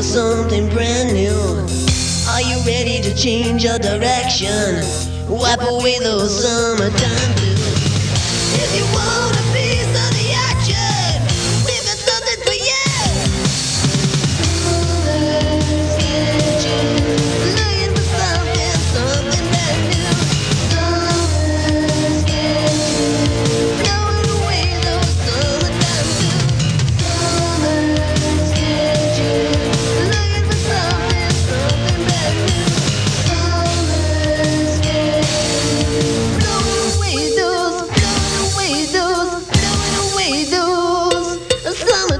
for something brand new. Are you ready to change your direction? Wipe away those summertime blues. If you want a piece of the action, we've got something for you. Summer's kitchen, looking for something brand new. Summer's kitchen, blowing away those summertime blues. Summer's kitchen, looking for something brand new. Summer's kitchen, blowing away those summertime blues. Looking for something.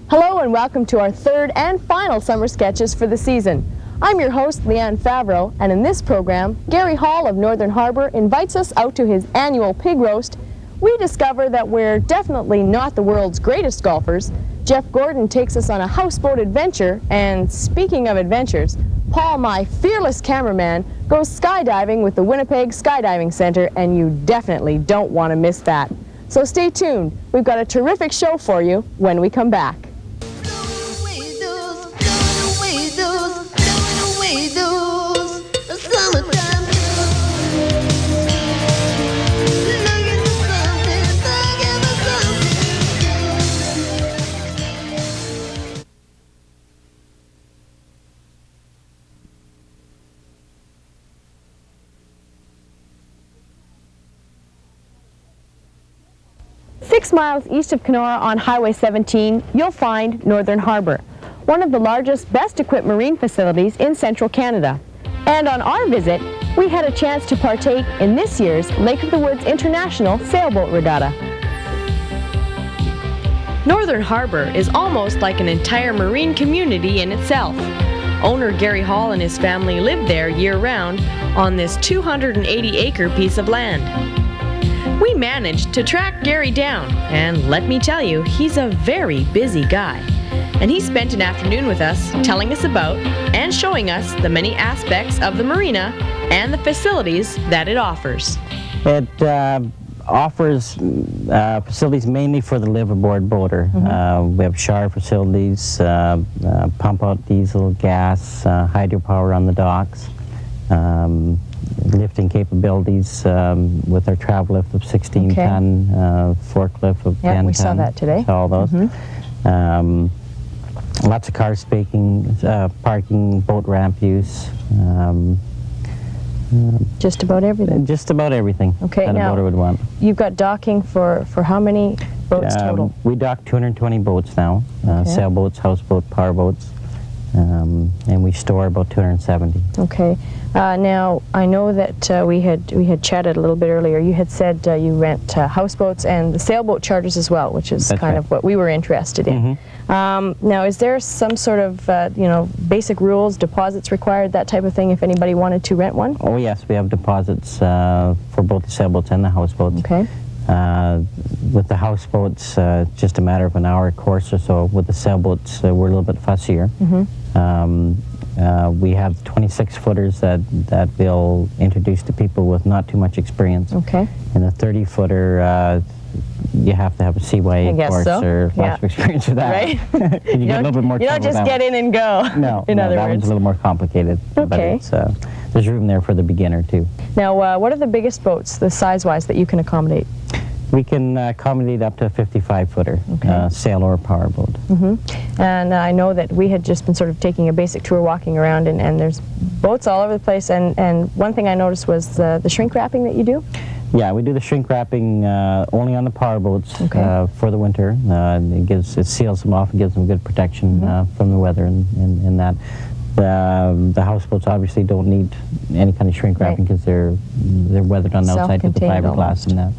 Hello and welcome to our third and final summer sketches for the season. I'm your host, Leanne Favreau, and in this program, Gary Hall of Northern Harbor invites us out to his annual pig roast. We discover that we're definitely not the world's greatest golfers. Jeff Gordon takes us on a houseboat adventure, and speaking of adventures, Paul, my fearless cameraman, goes skydiving with the Winnipeg Skydiving Center, and you definitely don't want to miss that. So stay tuned. We've got a terrific show for you when we come back. Summertime blues. Looking for something. 6 miles east of Kenora on Highway 17, you'll find Northern Harbor, one of the largest, best-equipped marine facilities in central Canada. And on our visit, we had a chance to partake in this year's Lake of the Woods International Sailboat Regatta. Northern Harbor is almost like an entire marine community in itself. Owner Gary Hall and his family live there year-round on this 280-acre piece of land. We managed to track Gary down, and let me tell you, he's a very busy guy. And he spent an afternoon with us telling us about and showing us the many aspects of the marina and the facilities that it offers. It offers facilities mainly for the live-aboard boater. We have shower facilities, pump-out diesel, gas, hydropower on the docks, lifting capabilities with our travel lift of 16-ton, forklift of 10-ton. Yeah, we saw that today. All those. Lots of car parking, boat ramp use. Just about everything. Just about everything Okay, that a now, boater would want. You've got docking for how many boats total? We dock 220 boats now, sailboats, houseboat, powerboats, and we store about 270. Okay. Now, I know that we had chatted a little bit earlier. You had said you rent houseboats and the sailboat charters as well, which is kind of what we were interested in. Now, is there some sort of, basic rules, deposits required, that type of thing, if anybody wanted to rent one? Oh, yes, we have deposits for both the sailboats and the houseboats. Okay. With the houseboats, just a matter of an hour course or so. With the sailboats, we're a little bit fussier. We have 26-footers that we'll introduce to people with not too much experience. Okay. And the 30-footer, you have to have a CYA course or lots of experience with that. Right? You get a little bit more. You don't just get in and go. No, in other that words. one's a little more complicated. Okay. But there's room there for the beginner too. Now, what are the biggest boats, the size-wise, that you can accommodate? We can accommodate up to a 55-footer, sail or powerboat. And I know that we had just been sort of taking a basic tour, walking around, and there's boats all over the place. And one thing I noticed was the shrink wrapping that you do. Yeah, we do the shrink wrapping only on the powerboats for the winter. It seals them off and gives them good protection from the weather and that. The houseboats obviously don't need any kind of shrink wrapping because they're weathered on the outside with the fiberglass and that.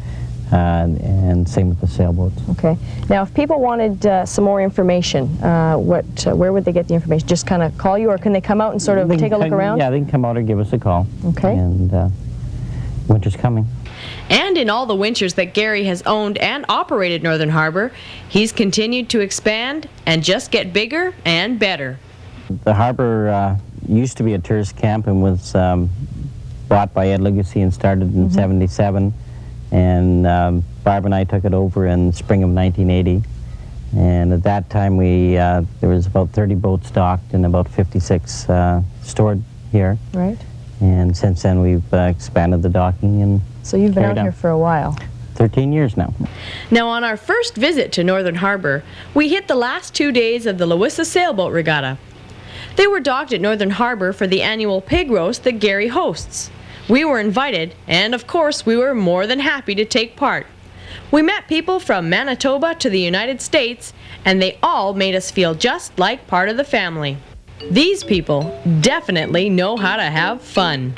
And same with the sailboats. Okay. Now, if people wanted some more information, where would they get the information? Just kind of call you, or can they come out and sort of take a look around? Yeah, they can come out or give us a call. Okay. And winter's coming. And in all the winters that Gary has owned and operated Northern Harbor, he's continued to expand and just get bigger and better. The harbor used to be a tourist camp and was bought by Ed Legacy and started in '77. And Barb and I took it over in spring of 1980. And at that time, there was about 30 boats docked and about 56 stored here. Right. And since then, we've expanded the docking and So you've been out here for a while. 13 years now. Now, on our first visit to Northern Harbor, we hit the last 2 days of the Lowissa Sailboat Regatta. They were docked at Northern Harbor for the annual pig roast that Gary hosts. We were invited, and of course, we were more than happy to take part. We met people from Manitoba to the United States, and they all made us feel just like part of the family. These people definitely know how to have fun.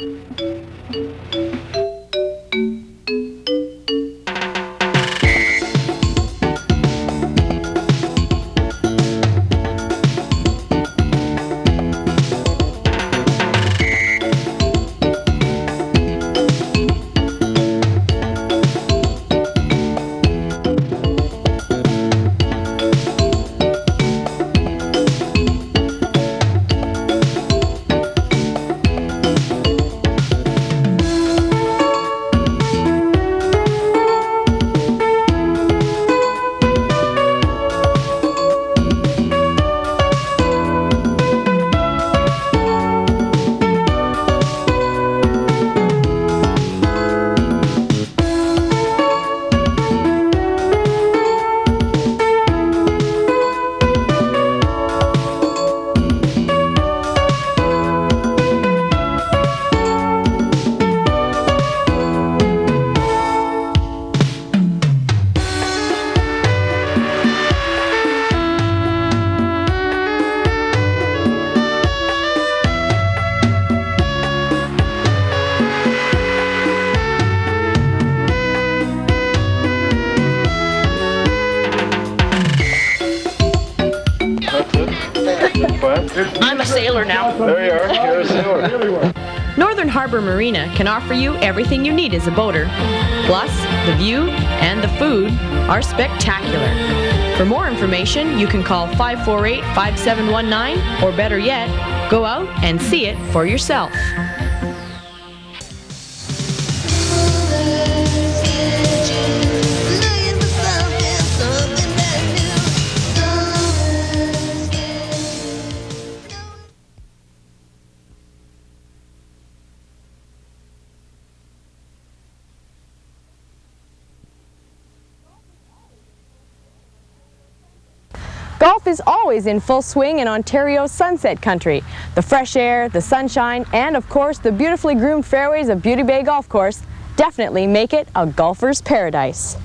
I'm a sailor now. There you are. You're a sailor. Northern Harbor Marina can offer you everything you need as a boater. Plus, the view and the food are spectacular. For more information, you can call 548-5719, or better yet, go out and see it for yourself. Golf is always in full swing in Ontario's Sunset Country. The fresh air, the sunshine, and of course the beautifully groomed fairways of Beauty Bay Golf Course definitely make it a golfer's paradise.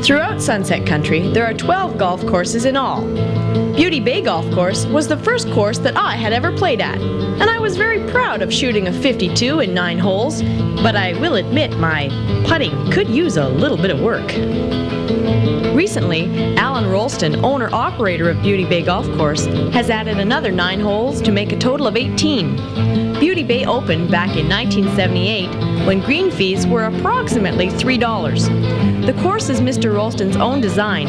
Throughout Sunset Country, there are 12 golf courses in all. Beauty Bay Golf Course was the first course that I had ever played at, and I was very proud of shooting a 52 in 9 holes, but I will admit my putting could use a little bit of work. Recently, Alan Rolston, owner-operator of Beauty Bay Golf Course, has added another 9 holes to make a total of 18. Beauty Bay opened back in 1978 when green fees were approximately $3. The course is Mr. Rolston's own design,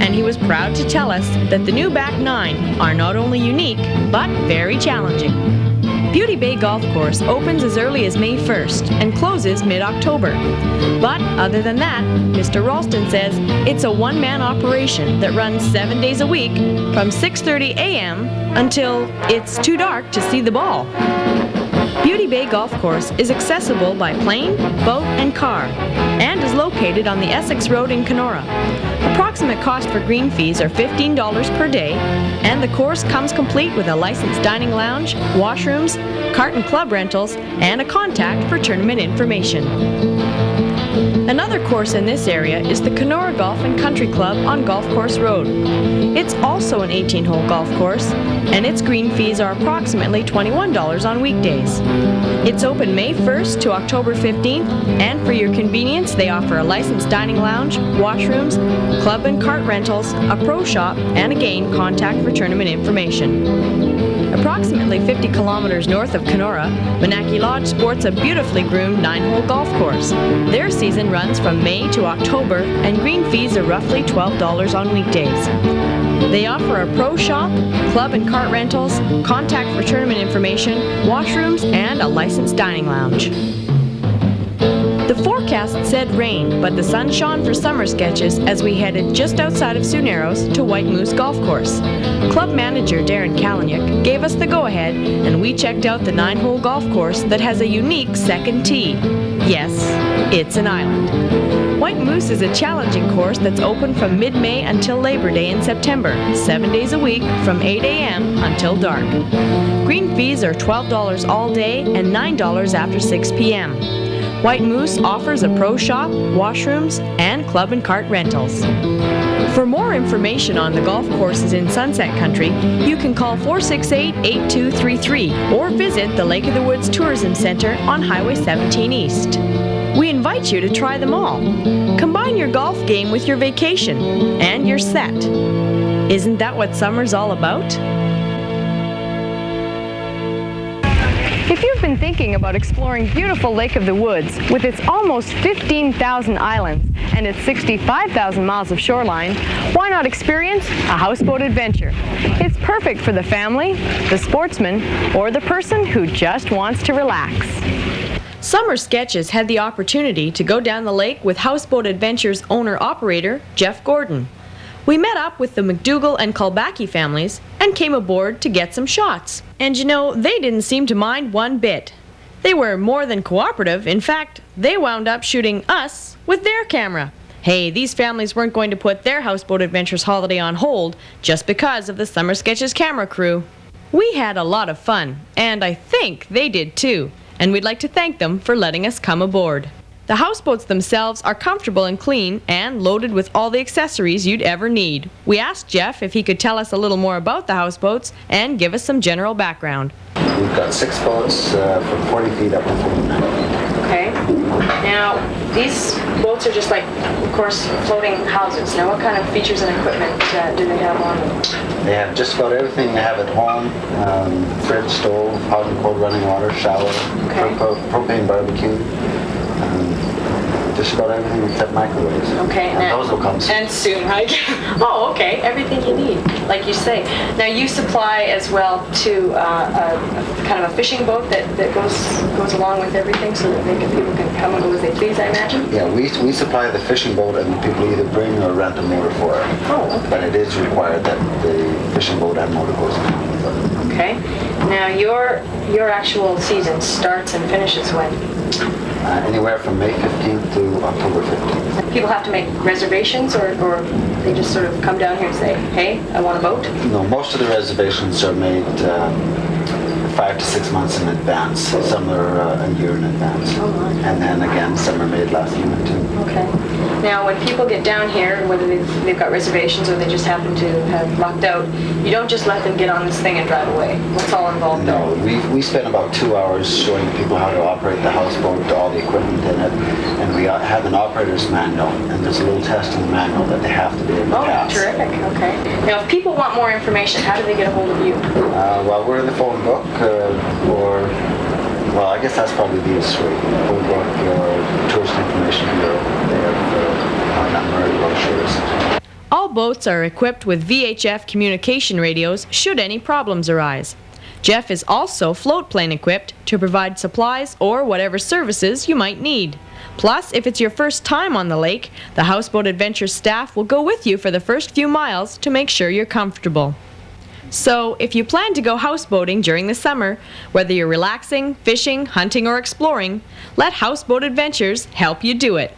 and he was proud to tell us that the new back 9 are not only unique, but very challenging. Beauty Bay Golf Course opens as early as May 1st and closes mid-October. But other than that, Mr. Ralston says it's a one-man operation that runs 7 days a week from 6:30 a.m. until it's too dark to see the ball. Beauty Bay Golf Course is accessible by plane, boat, and car, and is located on the Essex Road in Kenora. Approximate cost for green fees are $15 per day, and the course comes complete with a licensed dining lounge, washrooms, cart and club rentals, and a contact for tournament information. Another course in this area is the Kenora Golf and Country Club on Golf Course Road. It's also an 18-hole golf course, and its green fees are approximately $21 on weekdays. It's open May 1st to October 15th, and for your convenience, they offer a licensed dining lounge, washrooms, club and cart rentals, a pro shop, and again, contact for tournament information. Approximately 50 kilometers north of Kenora, Moonachie Lodge sports a beautifully groomed 9-hole golf course. Their season runs from May to October, and green fees are roughly $12 on weekdays. They offer a pro shop, club and cart rentals, contact for tournament information, washrooms, and a licensed dining lounge. The forecast said rain, but the sun shone for summer sketches as we headed just outside of Sioux Narrows to White Moose Golf Course. Club manager Darren Kalanick gave us the go-ahead, and we checked out the 9-hole golf course that has a unique second tee. Yes, it's an island. White Moose is a challenging course that's open from mid-May until Labor Day in September, 7 days a week from 8 a.m. until dark. Green fees are $12 all day and $9 after 6 p.m. White Moose offers a pro shop, washrooms, and club and cart rentals. For more information on the golf courses in Sunset Country, you can call 468-8233 or visit the Lake of the Woods Tourism Center on Highway 17 East. We invite you to try them all. Combine your golf game with your vacation, and you're set. Isn't that what summer's all about? If you've been thinking about exploring beautiful Lake of the Woods with its almost 15,000 islands and its 65,000 miles of shoreline, why not experience a houseboat adventure? It's perfect for the family, the sportsman, or the person who just wants to relax. Summer Sketches had the opportunity to go down the lake with Houseboat Adventures owner-operator Jeff Gordon. We met up with the McDougall and Kulbacki families and came aboard to get some shots. And you know, they didn't seem to mind one bit. They were more than cooperative. In fact, they wound up shooting us with their camera. Hey, these families weren't going to put their Houseboat Adventures holiday on hold just because of the Summer Sketches camera crew. We had a lot of fun, and I think they did too. And we'd like to thank them for letting us come aboard. The houseboats themselves are comfortable and clean and loaded with all the accessories you'd ever need. We asked Jeff if he could tell us a little more about the houseboats and give us some general background. We've got 6 boats from 40 feet up to 49 feet. Okay. Now, these boats are just like, of course, floating houses. Now, what kind of features and equipment do they have on them? They have just about everything they have at home. Fridge, stove, hot and cold running water, shower, propane barbecue. Just about everything except microwaves. Okay. And those will come soon. And soon, right? Oh, okay. Everything you need, like you say. Now, you supply as well to a kind of a fishing boat that goes along with everything so that people can come and go as they please, I imagine? Yeah, we supply the fishing boat, and people either bring or rent a motor for it. Oh, okay. But it is required that the fishing boat and motor goes along with it. Okay. Now, your actual season starts and finishes when? Anywhere from May 15th to October 15th. People have to make reservations, or they just sort of come down here and say, hey, I want a boat? No, most of the reservations are made 5 to 6 months in advance. Some are a year in advance. Oh, my. And then again, some are made last minute too. Okay. Now, when people get down here, whether they've got reservations or they just happen to have lucked out, you don't just let them get on this thing and drive away. What's all involved No, there? we spent about 2 hours showing people how to operate the houseboat, all the equipment in it, and we have an operator's manual, and there's a little test in the manual that they have to be able to pass. Oh, terrific. Okay. Now, if people want more information, how do they get a hold of you? Well, we're in the phone book, well, I guess that's probably the easiest way. Phone book, Tourist Information Bureau, they have our number and brochures. All boats are equipped with VHF communication radios should any problems arise. Jeff is also float plane equipped to provide supplies or whatever services you might need. Plus, if it's your first time on the lake, the Houseboat Adventures staff will go with you for the first few miles to make sure you're comfortable. So, if you plan to go houseboating during the summer, whether you're relaxing, fishing, hunting, or exploring, let Houseboat Adventures help you do it.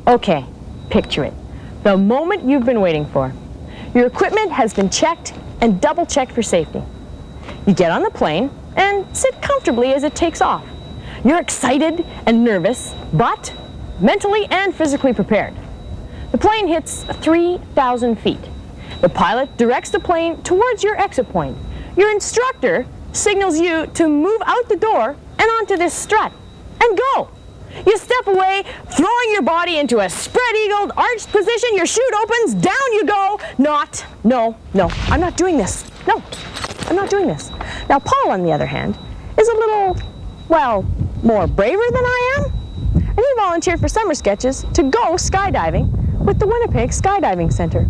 Okay, picture it. The moment you've been waiting for. Your equipment has been checked and double-checked for safety. You get on the plane and sit comfortably as it takes off. You're excited and nervous, but mentally and physically prepared. The plane hits 3,000 feet. The pilot directs the plane towards your exit point. Your instructor signals you to move out the door and onto this strut and go. You step away, throwing your body into a spread-eagled, arched position. Your chute opens, down you go. No, I'm not doing this. No, I'm not doing this. Now, Paul, on the other hand, is a little, well, more braver than I am. And he volunteered for summer sketches to go skydiving with the Winnipeg Skydiving Center.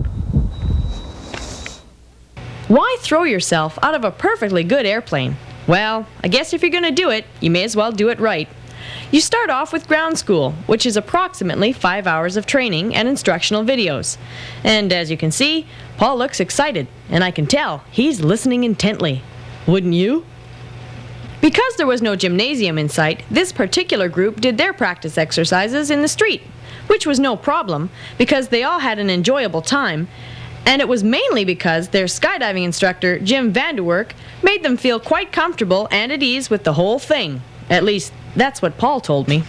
Why throw yourself out of a perfectly good airplane? Well, I guess if you're going to do it, you may as well do it right. You start off with ground school, which is approximately 5 hours of training and instructional videos. And as you can see, Paul looks excited, and I can tell he's listening intently. Wouldn't you? Because there was no gymnasium in sight, this particular group did their practice exercises in the street, which was no problem because they all had an enjoyable time, and it was mainly because their skydiving instructor, Jim Vanderwerk, made them feel quite comfortable and at ease with the whole thing. At least, that's what Paul told me.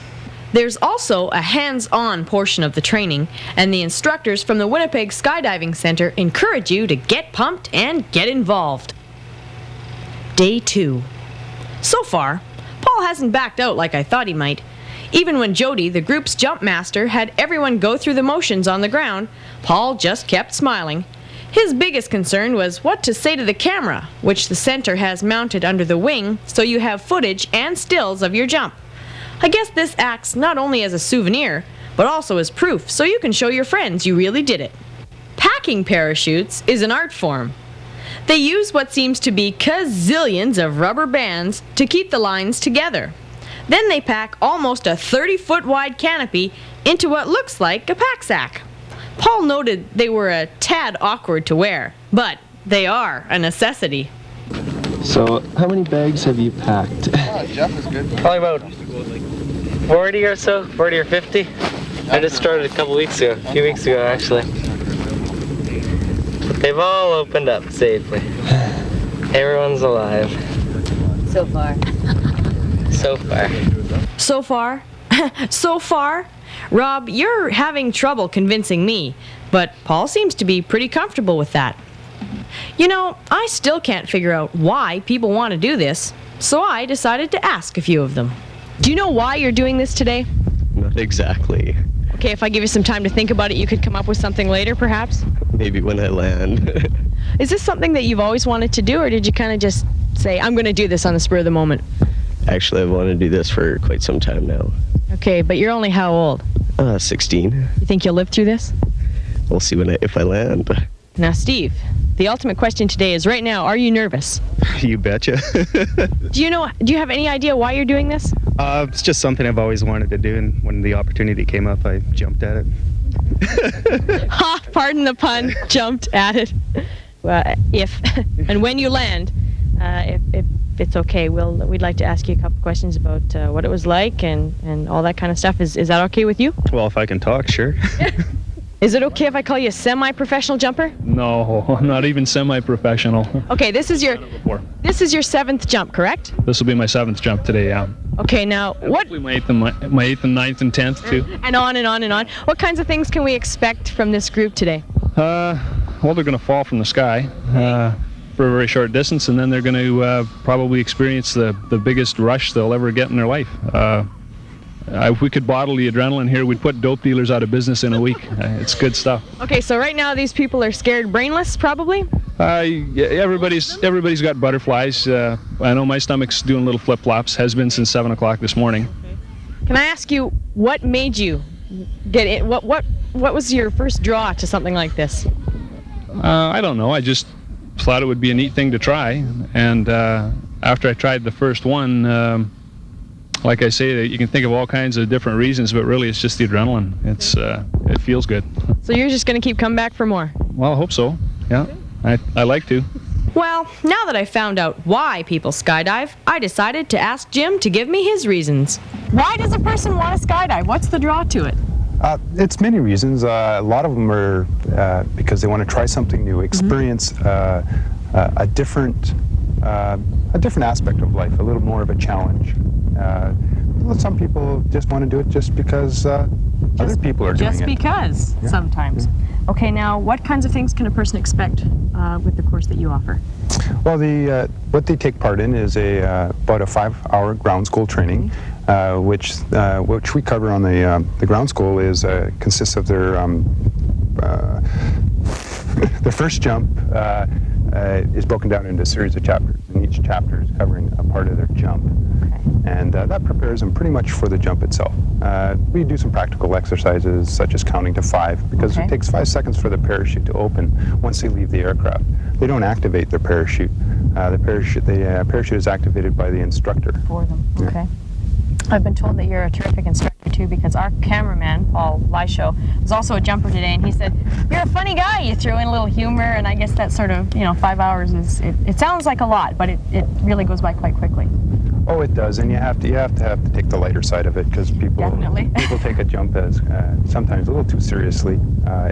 There's also a hands-on portion of the training, and the instructors from the Winnipeg Skydiving Center encourage you to get pumped and get involved. Day 2. So far, Paul hasn't backed out like I thought he might. Even when Jody, the group's jump master, had everyone go through the motions on the ground, Paul just kept smiling. His biggest concern was what to say to the camera, which the center has mounted under the wing so you have footage and stills of your jump. I guess this acts not only as a souvenir, but also as proof so you can show your friends you really did it. Packing parachutes is an art form. They use what seems to be gazillions of rubber bands to keep the lines together. Then they pack almost a 30-foot wide canopy into what looks like a pack sack. Paul noted they were a tad awkward to wear, but they are a necessity. So, how many bags have you packed? Jeff is good. Probably about 40 or so, 40 or 50. I just started a few weeks ago actually. They've all opened up safely. Everyone's alive. So far. So far. So far? So far? Rob, you're having trouble convincing me, but Paul seems to be pretty comfortable with that. You know, I still can't figure out why people want to do this, so I decided to ask a few of them. Do you know why you're doing this today? Not exactly. Okay, if I give you some time to think about it, you could come up with something later, perhaps? Maybe when I land. Is this something that you've always wanted to do, or did you kind of just say, I'm going to do this on the spur of the moment? Actually, I've wanted to do this for quite some time now. Okay, but you're only how old? 16. You think you'll live through this? We'll see if I land. Now, Steve, the ultimate question today is right now, are you nervous? You betcha. Do you have any idea why you're doing this? It's just something I've always wanted to do, and when the opportunity came up, I jumped at it. Ha! Pardon the pun. Jumped at it. Well, if and when you land, if it's okay, we'd like to ask you a couple questions about what it was like and all that kind of stuff. Is that okay with you? Well, if I can talk, sure. Is it okay if I call you a semi-professional jumper? No, not even semi-professional. Okay, this is your 7th jump, correct? This will be my 7th jump today, yeah. Okay, now what? Hopefully my 8th and 9th and 10th too. And on and on and on. What kinds of things can we expect from this group today? Well, they're going to fall from the sky for a very short distance, and then they're going to probably experience the biggest rush they'll ever get in their life. If we could bottle the adrenaline here, we'd put dope dealers out of business in a week. It's good stuff. Okay, so right now these people are scared brainless, probably? Yeah, everybody's got butterflies. I know my stomach's doing little flip-flops, has been since 7 o'clock this morning. Can I ask you, what made you get it? What was your first draw to something like this? I don't know. I just thought it would be a neat thing to try. And after I tried the first one, like I say, you can think of all kinds of different reasons, but really it's just the adrenaline. It feels good. So you're just going to keep coming back for more? Well, I hope so. Yeah, I like to. Well, now that I found out why people skydive, I decided to ask Jim to give me his reasons. Why does a person want to skydive? What's the draw to it? It's many reasons. A lot of them are because they want to try something new, experience a different aspect of life, a little more of a challenge. Some people just want to do it just because other people are doing just it. because sometimes. Okay, now what kinds of things can a person expect with the course that you offer? Well, what they take part in is about a 5-hour ground school training, which we cover on the ground school consists of their the first jump is broken down into a series of chapters, and each chapter is covering a part of their jump. Okay. And that prepares them pretty much for the jump itself. We do some practical exercises such as counting to 5, because it takes 5 seconds for the parachute to open once they leave the aircraft. They don't activate their parachute. The parachute is activated by the instructor. For them, okay. I've been told that you're a terrific instructor too, because our cameraman, Paul Lyshow, was also a jumper today, and he said, "You're a funny guy. You throw in a little humor," and I guess that sort of, 5 hours it sounds like a lot, but it really goes by quite quickly. Oh, it does, and you have to take the lighter side of it, because people take a jump as sometimes a little too seriously.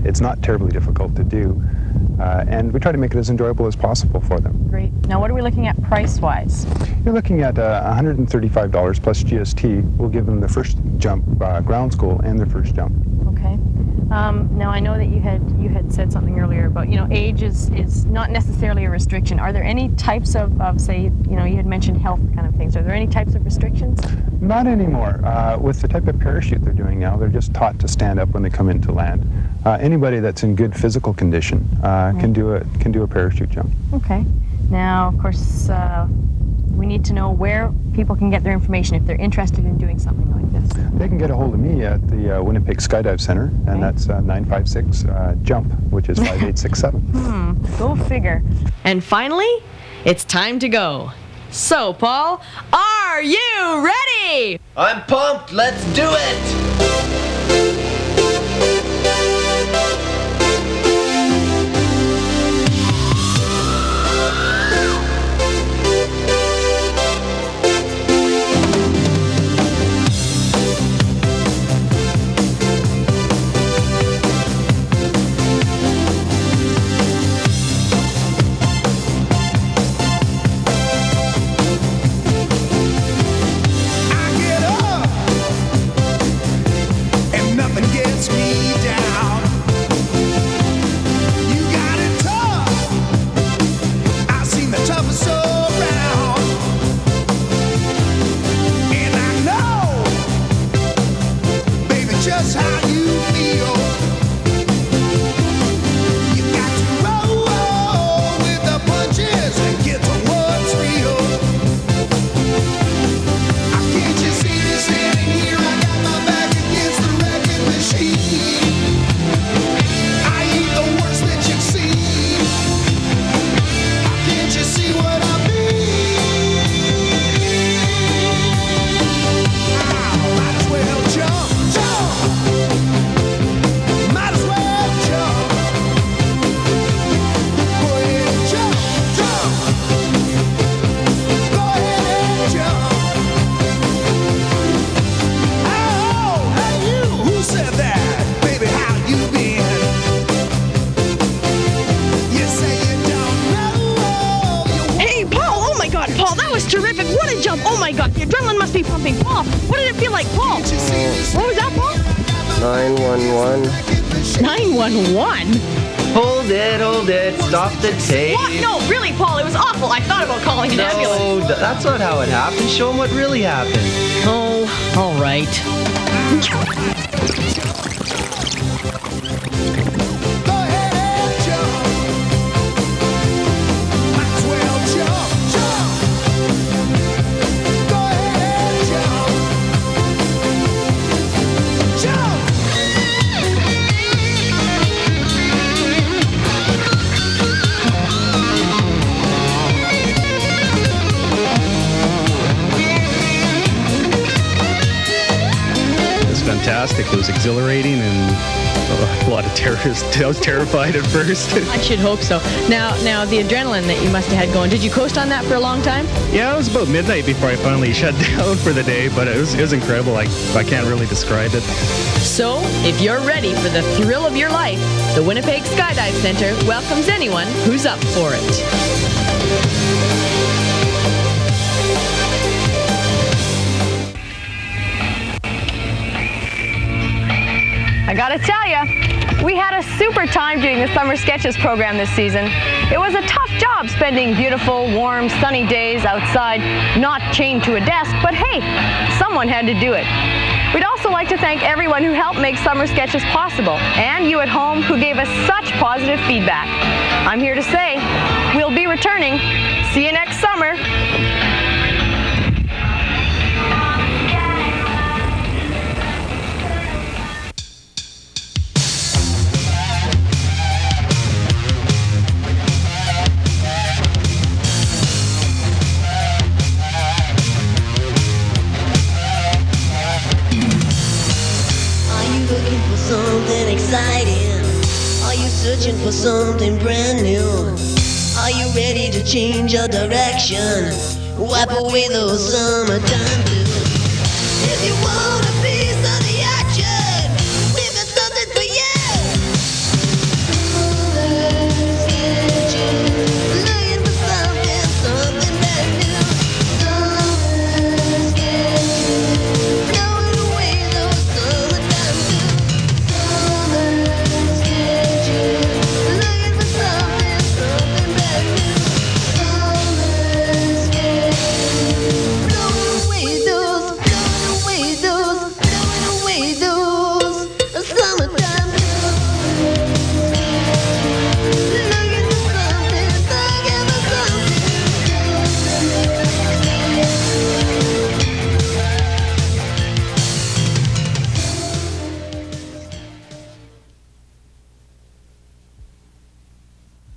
It's not terribly difficult to do, and we try to make it as enjoyable as possible for them. Great. Now, what are we looking at price-wise? You're looking at $135 plus GST. Will give them the first jump ground school and their first jump. Okay. Now I know that you had said something earlier about age is not necessarily a restriction. Are there any types of say you had mentioned health kind of things? Are there any types of restrictions? Not anymore. With the type of parachute they're doing now, they're just taught to stand up when they come into land. Anybody that's in good physical condition can do a parachute jump. Okay. Now, of course, we need to know where people can get their information if they're interested in doing something like this. They can get a hold of me at the Winnipeg Skydive Center, and that's 956-JUMP, which is 5867. Go figure. And finally, it's time to go. So, Paul, are you ready? I'm pumped. Let's do it. Terrific. What a jump. Oh my God. The adrenaline must be pumping. Paul, what did it feel like, Paul? What was that, Paul? 911. 911? Hold it. Stop the tape. What? No, really, Paul. It was awful. I thought about calling an ambulance. No, that's not how it happened. Show them what really happened. Oh, all right. Fantastic. It was exhilarating and a lot of terrorists. I was terrified at first. I should hope so. Now, the adrenaline that you must have had going, did you coast on that for a long time? Yeah, it was about midnight before I finally shut down for the day, but it was incredible. I can't really describe it. So, if you're ready for the thrill of your life, the Winnipeg Skydive Center welcomes anyone who's up for it. I gotta tell ya, we had a super time doing the Summer Sketches program this season. It was a tough job spending beautiful, warm, sunny days outside, not chained to a desk, but hey, someone had to do it. We'd also like to thank everyone who helped make Summer Sketches possible, and you at home who gave us such positive feedback. I'm here to say, we'll be returning. See you next summer. Looking for something exciting? Are you searching for something brand new? Are you ready to change your direction? Wipe away those summertime blues. If you wanna